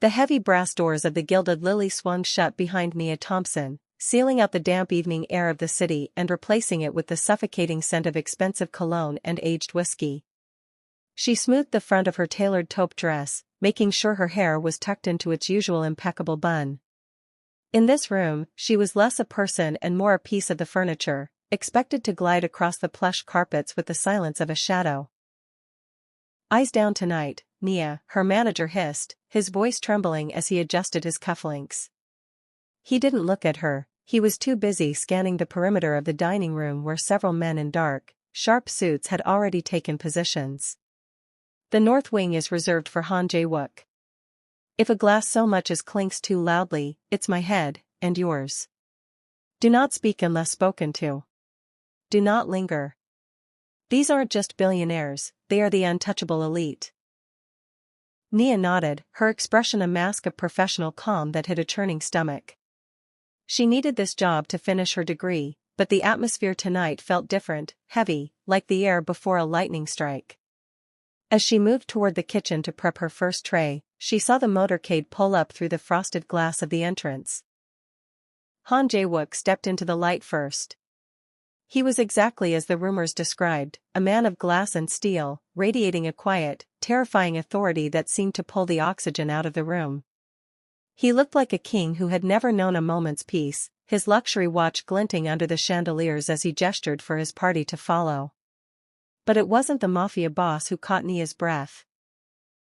The heavy brass doors of the Gilded Lily swung shut behind Nia Thompson, sealing out the damp evening air of the city and replacing it with the suffocating scent of expensive cologne and aged whiskey. She smoothed the front of her tailored taupe dress, making sure her hair was tucked into its usual impeccable bun. In this room, she was less a person and more a piece of the furniture, expected to glide across the plush carpets with the silence of a shadow. "Eyes down tonight, Nia," her manager hissed, his voice trembling as he adjusted his cufflinks. He didn't look at her, he was too busy scanning the perimeter of the dining room where several men in dark, sharp suits had already taken positions. "The north wing is reserved for Han Jae-wook. If a glass so much as clinks too loudly, it's my head, and yours. Do not speak unless spoken to. Do not linger. These aren't just billionaires, they are the untouchable elite." Nia nodded, her expression a mask of professional calm that hid a churning stomach. She needed this job to finish her degree, but the atmosphere tonight felt different, heavy, like the air before a lightning strike. As she moved toward the kitchen to prep her first tray, she saw the motorcade pull up through the frosted glass of the entrance. Han Jae-wook stepped into the light first. He was exactly as the rumors described, a man of glass and steel, radiating a quiet, terrifying authority that seemed to pull the oxygen out of the room. He looked like a king who had never known a moment's peace, his luxury watch glinting under the chandeliers as he gestured for his party to follow. But it wasn't the mafia boss who caught Nia's breath.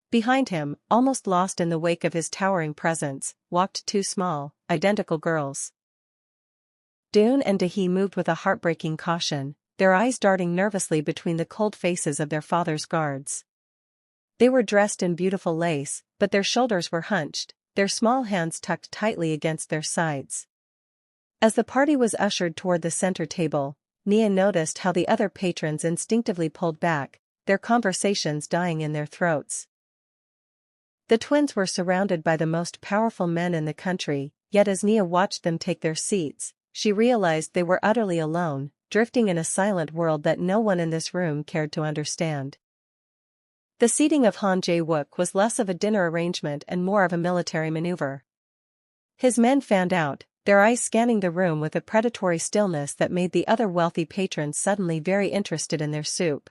Behind him, almost lost in the wake of his towering presence, walked two small, identical girls. Doon and Dahi moved with a heartbreaking caution, their eyes darting nervously between the cold faces of their father's guards. They were dressed in beautiful lace, but their shoulders were hunched, their small hands tucked tightly against their sides. As the party was ushered toward the center table, Nia noticed how the other patrons instinctively pulled back, their conversations dying in their throats. The twins were surrounded by the most powerful men in the country, yet as Nia watched them take their seats, she realized they were utterly alone, drifting in a silent world that no one in this room cared to understand. The seating of Han Jae-wook was less of a dinner arrangement and more of a military maneuver. His men fanned out, their eyes scanning the room with a predatory stillness that made the other wealthy patrons suddenly very interested in their soup.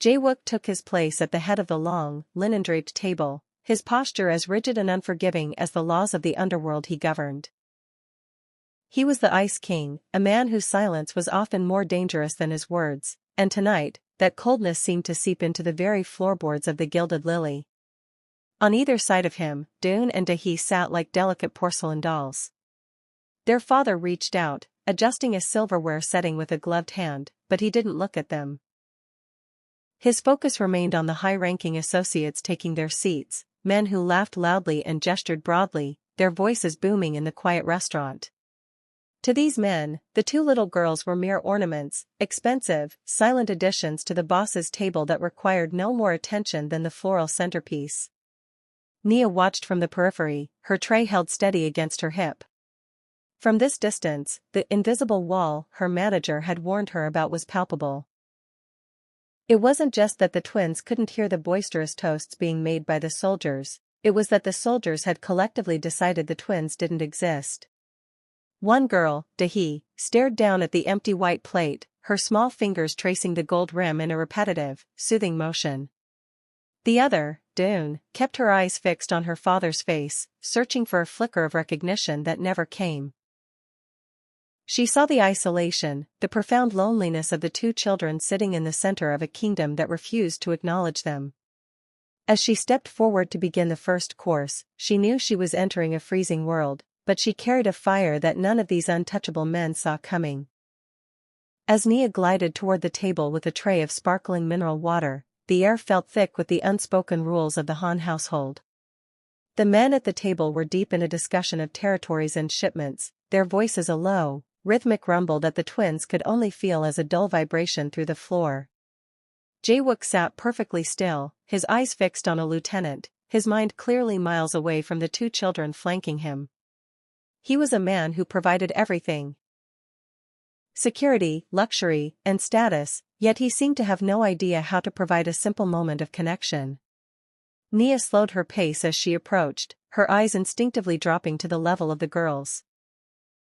Jae-wook took his place at the head of the long, linen-draped table, his posture as rigid and unforgiving as the laws of the underworld he governed. He was the Ice King, a man whose silence was often more dangerous than his words, and tonight, that coldness seemed to seep into the very floorboards of the Gilded Lily. On either side of him, Doon and Dahi sat like delicate porcelain dolls. Their father reached out, adjusting a silverware setting with a gloved hand, but he didn't look at them. His focus remained on the high-ranking associates taking their seats, men who laughed loudly and gestured broadly, their voices booming in the quiet restaurant. To these men, the two little girls were mere ornaments, expensive, silent additions to the boss's table that required no more attention than the floral centerpiece. Nia watched from the periphery, her tray held steady against her hip. From this distance, the invisible wall her manager had warned her about was palpable. It wasn't just that the twins couldn't hear the boisterous toasts being made by the soldiers, it was that the soldiers had collectively decided the twins didn't exist. One girl, Dahi, stared down at the empty white plate, her small fingers tracing the gold rim in a repetitive, soothing motion. The other, Doon, kept her eyes fixed on her father's face, searching for a flicker of recognition that never came. She saw the isolation, the profound loneliness of the two children sitting in the center of a kingdom that refused to acknowledge them. As she stepped forward to begin the first course, she knew she was entering a freezing world, but she carried a fire that none of these untouchable men saw coming. As Nia glided toward the table with a tray of sparkling mineral water, the air felt thick with the unspoken rules of the Han household. The men at the table were deep in a discussion of territories and shipments, their voices a low, rhythmic rumble that the twins could only feel as a dull vibration through the floor. Jae-wook sat perfectly still, his eyes fixed on a lieutenant, his mind clearly miles away from the two children flanking him. He was a man who provided everything. Security, luxury, and status, yet he seemed to have no idea how to provide a simple moment of connection. Nia slowed her pace as she approached, her eyes instinctively dropping to the level of the girls.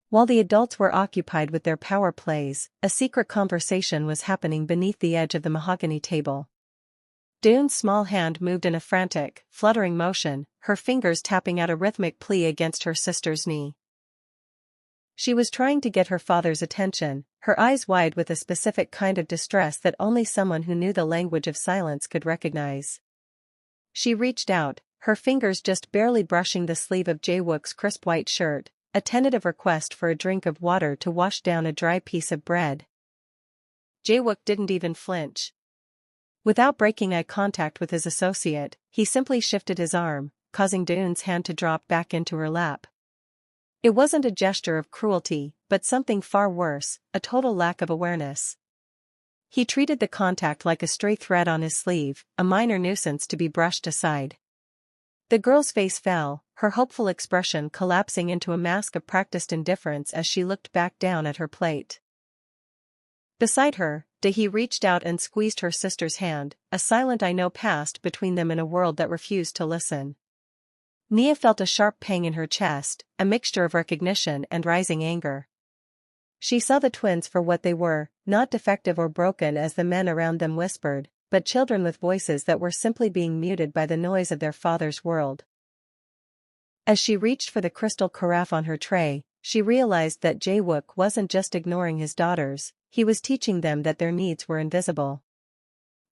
While the adults were occupied with their power plays, a secret conversation was happening beneath the edge of the mahogany table. Dune's small hand moved in a frantic, fluttering motion, her fingers tapping out a rhythmic plea against her sister's knee. She was trying to get her father's attention, her eyes wide with a specific kind of distress that only someone who knew the language of silence could recognize. She reached out, her fingers just barely brushing the sleeve of Jae-wook's crisp white shirt, a tentative request for a drink of water to wash down a dry piece of bread. Jae-wook didn't even flinch. Without breaking eye contact with his associate, he simply shifted his arm, causing Dune's hand to drop back into her lap. It wasn't a gesture of cruelty, but something far worse, a total lack of awareness. He treated the contact like a stray thread on his sleeve, a minor nuisance to be brushed aside. The girl's face fell, her hopeful expression collapsing into a mask of practiced indifference as she looked back down at her plate. Beside her, Dae reached out and squeezed her sister's hand, a silent I know passed between them in a world that refused to listen. Nia felt a sharp pang in her chest, a mixture of recognition and rising anger. She saw the twins for what they were, not defective or broken as the men around them whispered, but children with voices that were simply being muted by the noise of their father's world. As she reached for the crystal carafe on her tray, she realized that Jae-wook wasn't just ignoring his daughters, he was teaching them that their needs were invisible.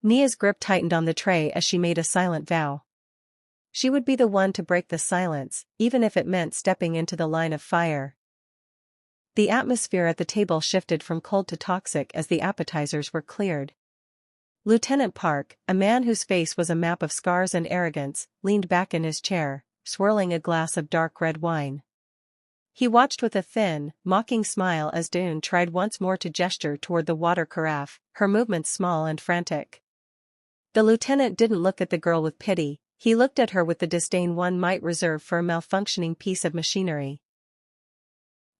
Nia's grip tightened on the tray as she made a silent vow. She would be the one to break the silence, even if it meant stepping into the line of fire. The atmosphere at the table shifted from cold to toxic as the appetizers were cleared. Lieutenant Park, a man whose face was a map of scars and arrogance, leaned back in his chair, swirling a glass of dark red wine. He watched with a thin, mocking smile as Dune tried once more to gesture toward the water carafe, her movements small and frantic. The lieutenant didn't look at the girl with pity, he looked at her with the disdain one might reserve for a malfunctioning piece of machinery.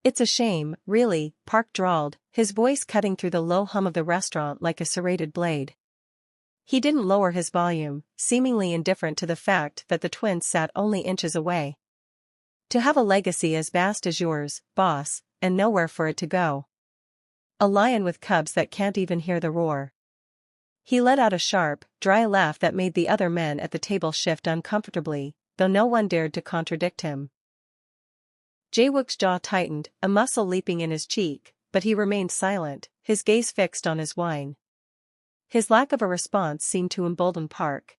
"It's a shame, really," Park drawled, his voice cutting through the low hum of the restaurant like a serrated blade. He didn't lower his volume, seemingly indifferent to the fact that the twins sat only inches away. "To have a legacy as vast as yours, boss, and nowhere for it to go. A lion with cubs that can't even hear the roar." He let out a sharp, dry laugh that made the other men at the table shift uncomfortably, though no one dared to contradict him. Jae-wook's jaw tightened, a muscle leaping in his cheek, but he remained silent, his gaze fixed on his wine. His lack of a response seemed to embolden Park.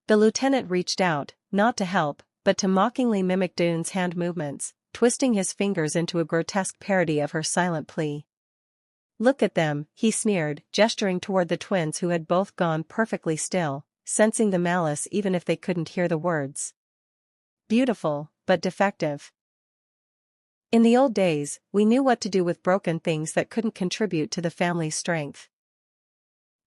The lieutenant reached out, not to help, but to mockingly mimic Dune's hand movements, twisting his fingers into a grotesque parody of her silent plea. "Look at them," he sneered, gesturing toward the twins who had both gone perfectly still, sensing the malice even if they couldn't hear the words. "Beautiful, but defective. In the old days, we knew what to do with broken things that couldn't contribute to the family's strength."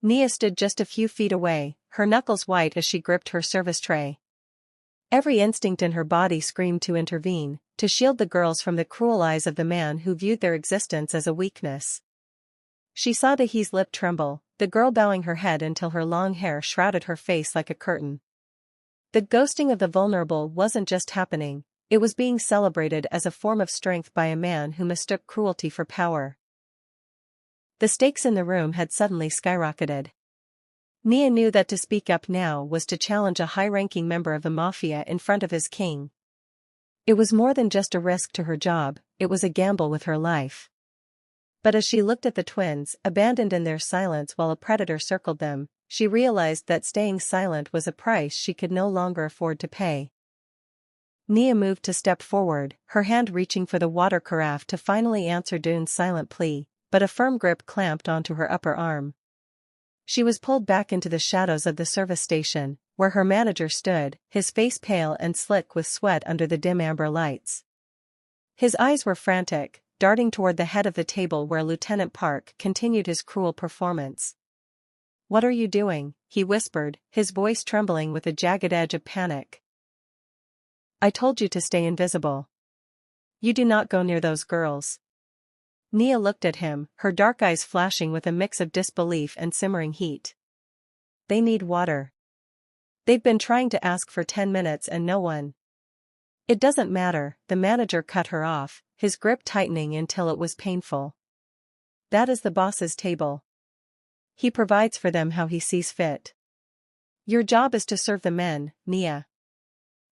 Nia stood just a few feet away, her knuckles white as she gripped her service tray. Every instinct in her body screamed to intervene, to shield the girls from the cruel eyes of the man who viewed their existence as a weakness. She saw Daehee's lip tremble, the girl bowing her head until her long hair shrouded her face like a curtain. The ghosting of the vulnerable wasn't just happening, it was being celebrated as a form of strength by a man who mistook cruelty for power. The stakes in the room had suddenly skyrocketed. Nia knew that to speak up now was to challenge a high-ranking member of the mafia in front of his king. It was more than just a risk to her job, it was a gamble with her life. But as she looked at the twins, abandoned in their silence while a predator circled them, she realized that staying silent was a price she could no longer afford to pay. Nia moved to step forward, her hand reaching for the water carafe to finally answer Dune's silent plea, but a firm grip clamped onto her upper arm. She was pulled back into the shadows of the service station, where her manager stood, his face pale and slick with sweat under the dim amber lights. His eyes were frantic, darting toward the head of the table where Lieutenant Park continued his cruel performance. "What are you doing?" he whispered, his voice trembling with a jagged edge of panic. "I told you to stay invisible. You do not go near those girls." Nia looked at him, her dark eyes flashing with a mix of disbelief and simmering heat. "They need water." They've been trying to ask for 10 minutes and no one. It doesn't matter, the manager cut her off, his grip tightening until it was painful. That is the boss's table. He provides for them how he sees fit. Your job is to serve the men, Nia.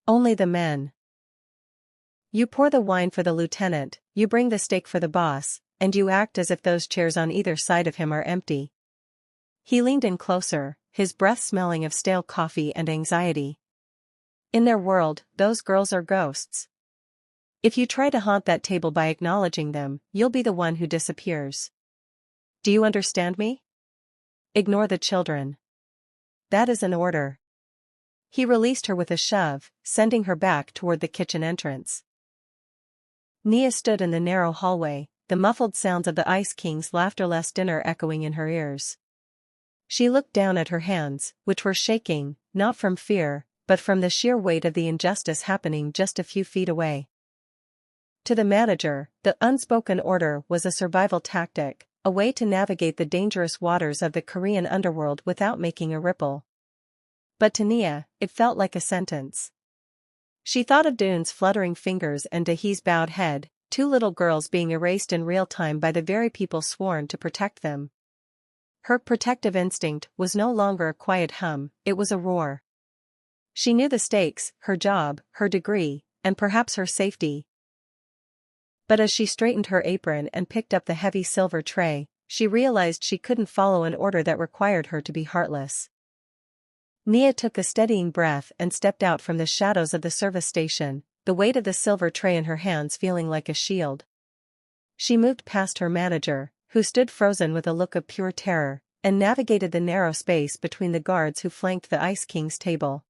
Only the men. You pour the wine for the lieutenant, you bring the steak for the boss, and you act as if those chairs on either side of him are empty. He leaned in closer, his breath smelling of stale coffee and anxiety. In their world, those girls are ghosts. If you try to haunt that table by acknowledging them, you'll be the one who disappears. Do you understand me? Ignore the children. That is an order. He released her with a shove, sending her back toward the kitchen entrance. Nia stood in the narrow hallway, the muffled sounds of the Ice King's laughterless dinner echoing in her ears. She looked down at her hands, which were shaking, not from fear, but from the sheer weight of the injustice happening just a few feet away. To the manager, the unspoken order was a survival tactic, a way to navigate the dangerous waters of the Korean underworld without making a ripple. But to Nia, it felt like a sentence. She thought of Doon's fluttering fingers and Dahee's bowed head, two little girls being erased in real time by the very people sworn to protect them. Her protective instinct was no longer a quiet hum, it was a roar. She knew the stakes, her job, her degree, and perhaps her safety. But as she straightened her apron and picked up the heavy silver tray, she realized she couldn't follow an order that required her to be heartless. Nia took a steadying breath and stepped out from the shadows of the service station, the weight of the silver tray in her hands feeling like a shield. She moved past her manager, who stood frozen with a look of pure terror, and navigated the narrow space between the guards who flanked the Ice King's table.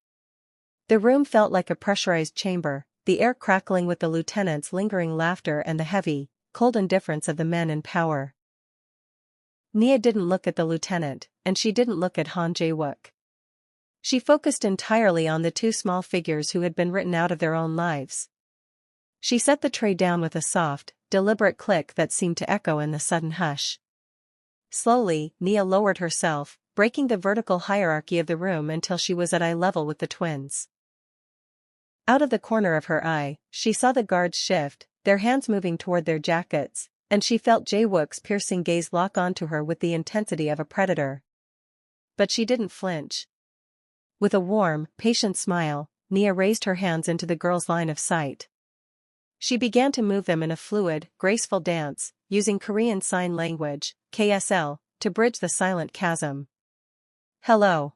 The room felt like a pressurized chamber, the air crackling with the lieutenant's lingering laughter and the heavy, cold indifference of the men in power. Nia didn't look at the lieutenant, and she didn't look at Jae-wook. She focused entirely on the two small figures who had been written out of their own lives. She set the tray down with a soft, deliberate click that seemed to echo in the sudden hush. Slowly, Nia lowered herself, breaking the vertical hierarchy of the room until she was at eye level with the twins. Out of the corner of her eye, she saw the guards shift, their hands moving toward their jackets, and she felt Jae-wook's piercing gaze lock onto her with the intensity of a predator. But she didn't flinch. With a warm, patient smile, Nia raised her hands into the girl's line of sight. She began to move them in a fluid, graceful dance, using Korean Sign Language, KSL, to bridge the silent chasm. Hello.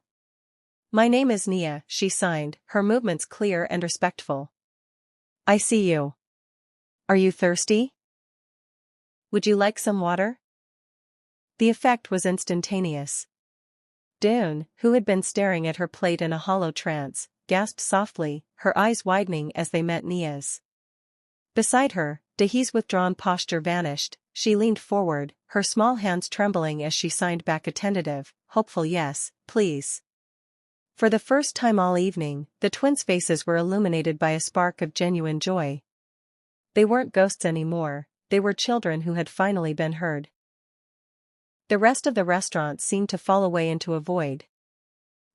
My name is Nia, she signed, her movements clear and respectful. I see you. Are you thirsty? Would you like some water? The effect was instantaneous. Doon, who had been staring at her plate in a hollow trance, gasped softly, her eyes widening as they met Nia's. Beside her, Dahee's withdrawn posture vanished, she leaned forward, her small hands trembling as she signed back a tentative, hopeful yes, please. For the first time all evening, the twins' faces were illuminated by a spark of genuine joy. They weren't ghosts anymore, they were children who had finally been heard. The rest of the restaurant seemed to fall away into a void.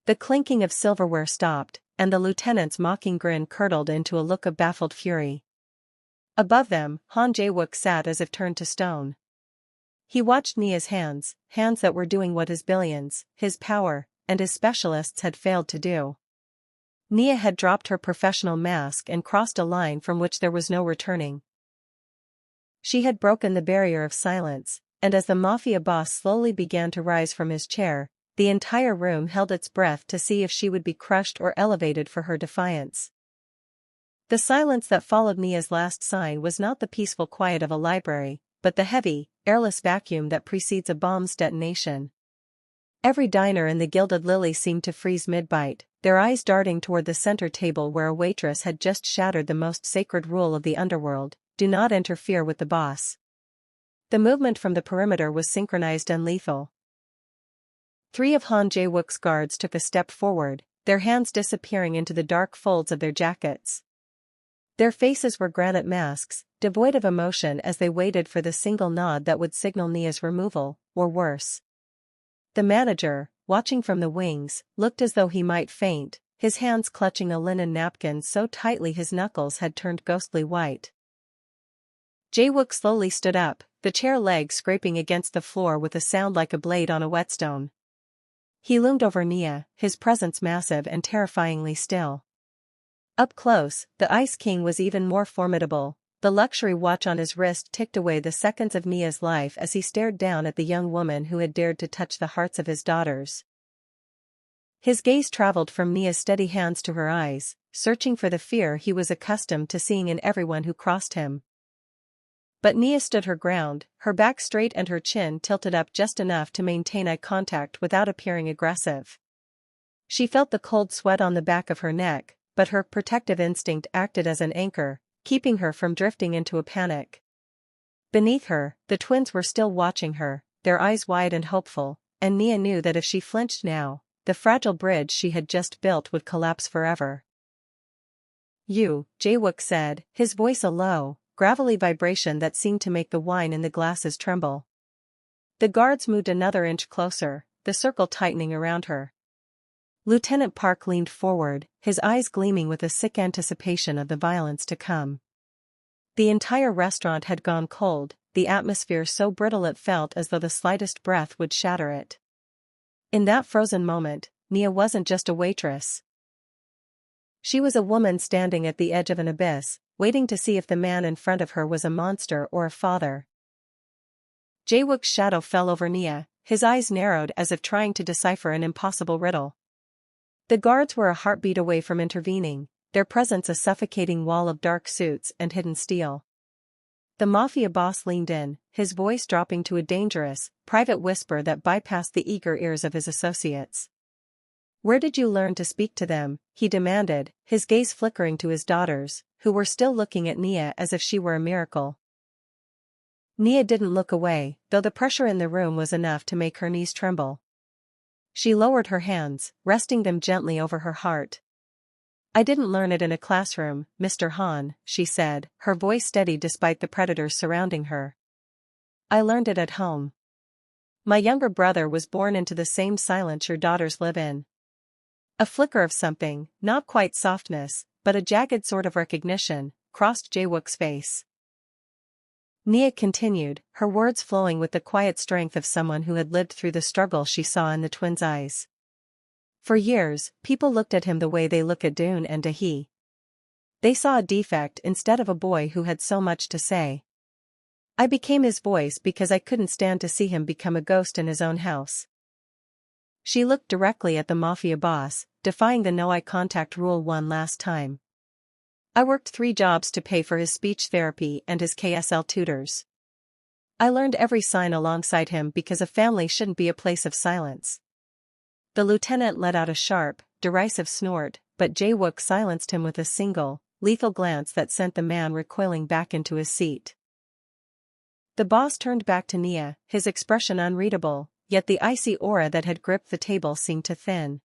The clinking of silverware stopped, and the lieutenant's mocking grin curdled into a look of baffled fury. Above them, Jae-wook sat as if turned to stone. He watched Nia's hands, hands that were doing what his billions, his power, and his specialists had failed to do. Nia had dropped her professional mask and crossed a line from which there was no returning. She had broken the barrier of silence, and as the mafia boss slowly began to rise from his chair, the entire room held its breath to see if she would be crushed or elevated for her defiance. The silence that followed Nia's last sign was not the peaceful quiet of a library, but the heavy, airless vacuum that precedes a bomb's detonation. Every diner in the Gilded Lily seemed to freeze mid-bite, their eyes darting toward the center table where a waitress had just shattered the most sacred rule of the underworld: do not interfere with the boss. The movement from the perimeter was synchronized and lethal. 3 of Jae-wook's guards took a step forward, their hands disappearing into the dark folds of their jackets. Their faces were granite masks, devoid of emotion as they waited for the single nod that would signal Nia's removal, or worse. The manager, watching from the wings, looked as though he might faint, his hands clutching a linen napkin so tightly his knuckles had turned ghostly white. Jae-wook slowly stood up, the chair leg scraping against the floor with a sound like a blade on a whetstone. He loomed over Nia, his presence massive and terrifyingly still. Up close, the Ice King was even more formidable. The luxury watch on his wrist ticked away the seconds of Nia's life as he stared down at the young woman who had dared to touch the hearts of his daughters. His gaze traveled from Nia's steady hands to her eyes, searching for the fear he was accustomed to seeing in everyone who crossed him. But Nia stood her ground, her back straight and her chin tilted up just enough to maintain eye contact without appearing aggressive. She felt the cold sweat on the back of her neck, but her protective instinct acted as an anchor, keeping her from drifting into a panic. Beneath her, the twins were still watching her, their eyes wide and hopeful, and Nia knew that if she flinched now, the fragile bridge she had just built would collapse forever. "You," Jae-wook said, his voice a low, gravelly vibration that seemed to make the wine in the glasses tremble. The guards moved another inch closer, the circle tightening around her. Lieutenant Park leaned forward, his eyes gleaming with a sick anticipation of the violence to come. The entire restaurant had gone cold, the atmosphere so brittle it felt as though the slightest breath would shatter it. In that frozen moment, Nia wasn't just a waitress. She was a woman standing at the edge of an abyss, waiting to see if the man in front of her was a monster or a father. Jae-wook's shadow fell over Nia, his eyes narrowed as if trying to decipher an impossible riddle. The guards were a heartbeat away from intervening, their presence a suffocating wall of dark suits and hidden steel. The mafia boss leaned in, his voice dropping to a dangerous, private whisper that bypassed the eager ears of his associates. "Where did you learn to speak to them?" he demanded, his gaze flickering to his daughters, who were still looking at Nia as if she were a miracle. Nia didn't look away, though the pressure in the room was enough to make her knees tremble. She lowered her hands, resting them gently over her heart. "I didn't learn it in a classroom, Mr. Han," she said, her voice steady despite the predators surrounding her. "I learned it at home. My younger brother was born into the same silence your daughters live in." A flicker of something, not quite softness, but a jagged sort of recognition, crossed Jae-wook's face. Nia continued, her words flowing with the quiet strength of someone who had lived through the struggle she saw in the twins' eyes. "For years, people looked at him the way they look at Dune and Dahi. They saw a defect instead of a boy who had so much to say. I became his voice because I couldn't stand to see him become a ghost in his own house." She looked directly at the mafia boss, defying the no eye contact rule one last time. "I worked 3 jobs to pay for his speech therapy and his KSL tutors. I learned every sign alongside him because a family shouldn't be a place of silence." The lieutenant let out a sharp, derisive snort, but Jae-wook silenced him with a single, lethal glance that sent the man recoiling back into his seat. The boss turned back to Nia, his expression unreadable, yet the icy aura that had gripped the table seemed to thin.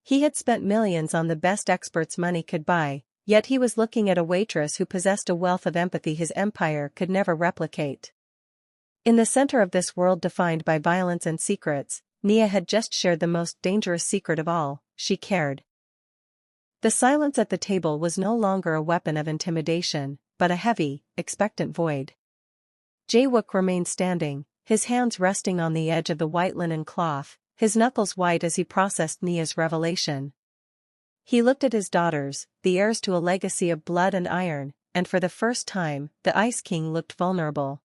He had spent millions on the best experts money could buy, yet he was looking at a waitress who possessed a wealth of empathy his empire could never replicate. In the center of this world defined by violence and secrets, Nia had just shared the most dangerous secret of all: she cared. The silence at the table was no longer a weapon of intimidation, but a heavy, expectant void. Jae-wook remained standing, his hands resting on the edge of the white linen cloth, his knuckles white as he processed Nia's revelation. He looked at his daughters, the heirs to a legacy of blood and iron, and for the first time, the Ice King looked vulnerable.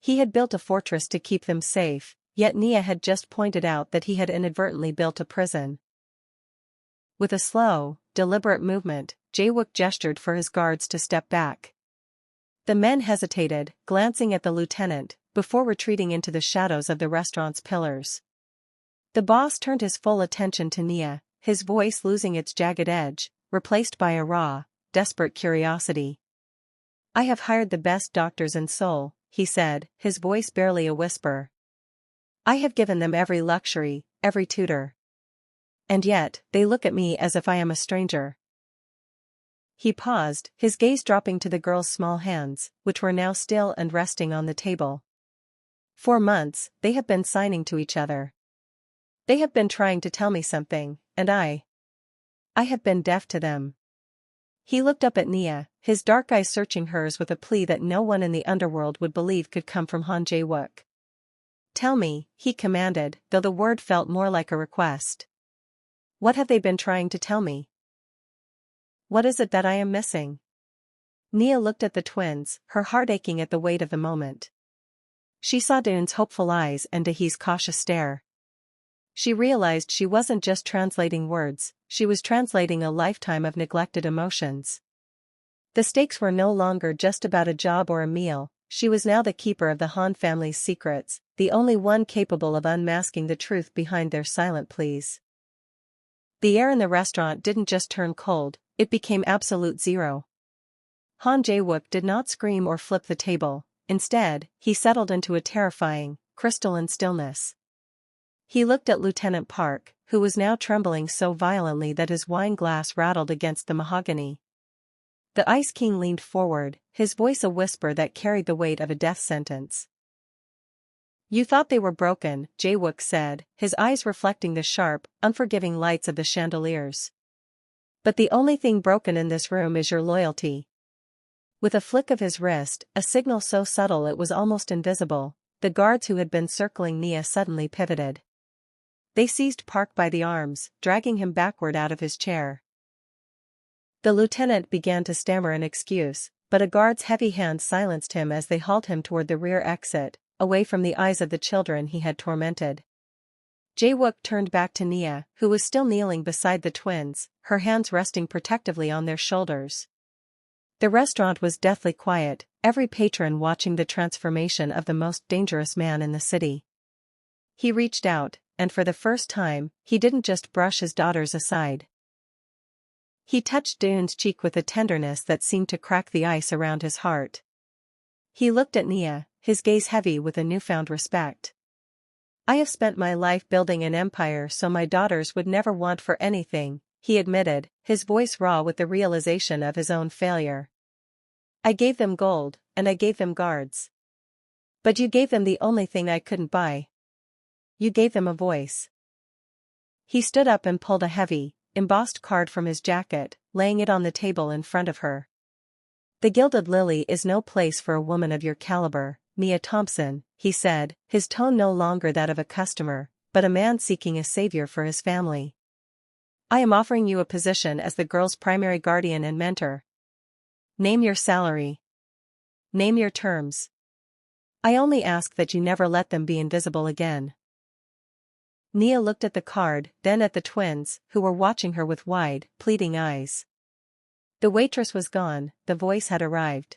He had built a fortress to keep them safe, yet Nia had just pointed out that he had inadvertently built a prison. With a slow, deliberate movement, Jae-wook gestured for his guards to step back. The men hesitated, glancing at the lieutenant, before retreating into the shadows of the restaurant's pillars. The boss turned his full attention to Nia, his voice losing its jagged edge, replaced by a raw, desperate curiosity. "I have hired the best doctors in Seoul," he said, his voice barely a whisper. "I have given them every luxury, every tutor. And yet, they look at me as if I am a stranger." He paused, his gaze dropping to the girl's small hands, which were now still and resting on the table. "For months, they have been signing to each other. They have been trying to tell me something, and I I have been deaf to them. He looked up at Nia, his dark eyes searching hers with a plea that no one in the underworld would believe could come from Jae-wook. Tell me, he commanded, though the word felt more like a request. What have they been trying to tell me? What is it that I am missing? Nia looked at the twins, her heart aching at the weight of the moment. She saw Doon's hopeful eyes and Dahee's cautious stare. She realized she wasn't just translating words, she was translating a lifetime of neglected emotions. The stakes were no longer just about a job or a meal, she was now the keeper of the Han family's secrets, the only one capable of unmasking the truth behind their silent pleas. The air in the restaurant didn't just turn cold, it became absolute zero. Jae-wook did not scream or flip the table, instead, he settled into a terrifying, crystalline stillness. He looked at Lieutenant Park, who was now trembling so violently that his wine glass rattled against the mahogany. The Ice King leaned forward, his voice a whisper that carried the weight of a death sentence. You thought they were broken, Jae-wook said, his eyes reflecting the sharp, unforgiving lights of the chandeliers. But the only thing broken in this room is your loyalty. With a flick of his wrist, a signal so subtle it was almost invisible, the guards who had been circling Nia suddenly pivoted. They seized Park by the arms, dragging him backward out of his chair. The lieutenant began to stammer an excuse, but a guard's heavy hand silenced him as they hauled him toward the rear exit, away from the eyes of the children he had tormented. Jae-wook turned back to Nia, who was still kneeling beside the twins, her hands resting protectively on their shoulders. The restaurant was deathly quiet, every patron watching the transformation of the most dangerous man in the city. He reached out, and for the first time, he didn't just brush his daughters aside. He touched Doon's cheek with a tenderness that seemed to crack the ice around his heart. He looked at Nia, his gaze heavy with a newfound respect. I have spent my life building an empire so my daughters would never want for anything, he admitted, his voice raw with the realization of his own failure. I gave them gold, and I gave them guards. But you gave them the only thing I couldn't buy. You gave them a voice. He stood up and pulled a heavy, embossed card from his jacket, laying it on the table in front of her. The Gilded Lily is no place for a woman of your caliber, Nia Thompson, he said, his tone no longer that of a customer, but a man seeking a savior for his family. I am offering you a position as the girl's primary guardian and mentor. Name your salary. Name your terms. I only ask that you never let them be invisible again. Nia looked at the card, then at the twins, who were watching her with wide, pleading eyes. The waitress was gone, the voice had arrived.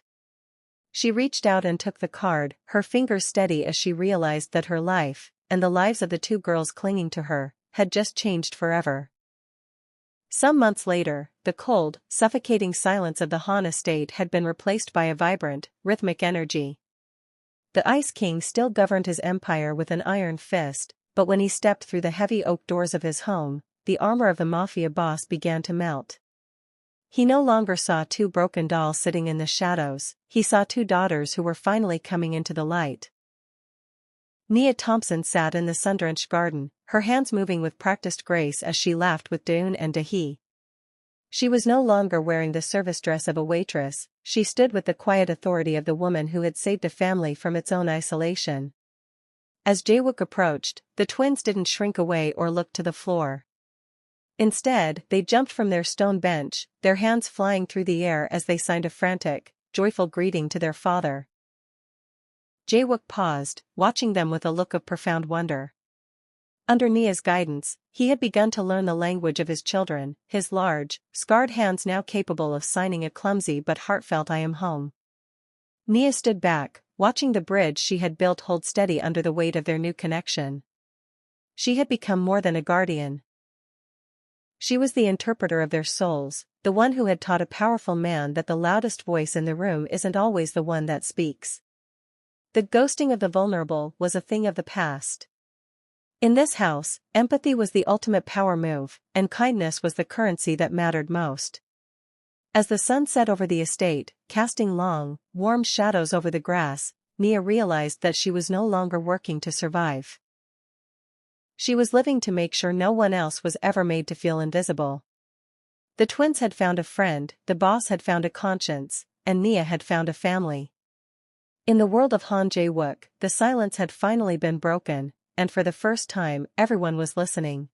She reached out and took the card, her fingers steady as she realized that her life, and the lives of the two girls clinging to her, had just changed forever. Some months later, the cold, suffocating silence of the Han estate had been replaced by a vibrant, rhythmic energy. The Ice King still governed his empire with an iron fist, but when he stepped through the heavy oak doors of his home, the armor of the mafia boss began to melt. He no longer saw two broken dolls sitting in the shadows, he saw two daughters who were finally coming into the light. Nia Thompson sat in the sun-drenched garden, her hands moving with practiced grace as she laughed with Doon and Dahee. She was no longer wearing the service dress of a waitress, she stood with the quiet authority of the woman who had saved a family from its own isolation. As Jae-wook approached, the twins didn't shrink away or look to the floor. Instead, they jumped from their stone bench, their hands flying through the air as they signed a frantic, joyful greeting to their father. Jae-wook paused, watching them with a look of profound wonder. Under Nia's guidance, he had begun to learn the language of his children, his large, scarred hands now capable of signing a clumsy but heartfelt "I am home." Nia stood back, watching the bridge she had built hold steady under the weight of their new connection. She had become more than a guardian. She was the interpreter of their souls, the one who had taught a powerful man that the loudest voice in the room isn't always the one that speaks. The ghosting of the vulnerable was a thing of the past. In this house, empathy was the ultimate power move, and kindness was the currency that mattered most. As the sun set over the estate, casting long, warm shadows over the grass, Nia realized that she was no longer working to survive. She was living to make sure no one else was ever made to feel invisible. The twins had found a friend, the boss had found a conscience, and Nia had found a family. In the world of Han Jae-wook, the silence had finally been broken, and for the first time everyone was listening.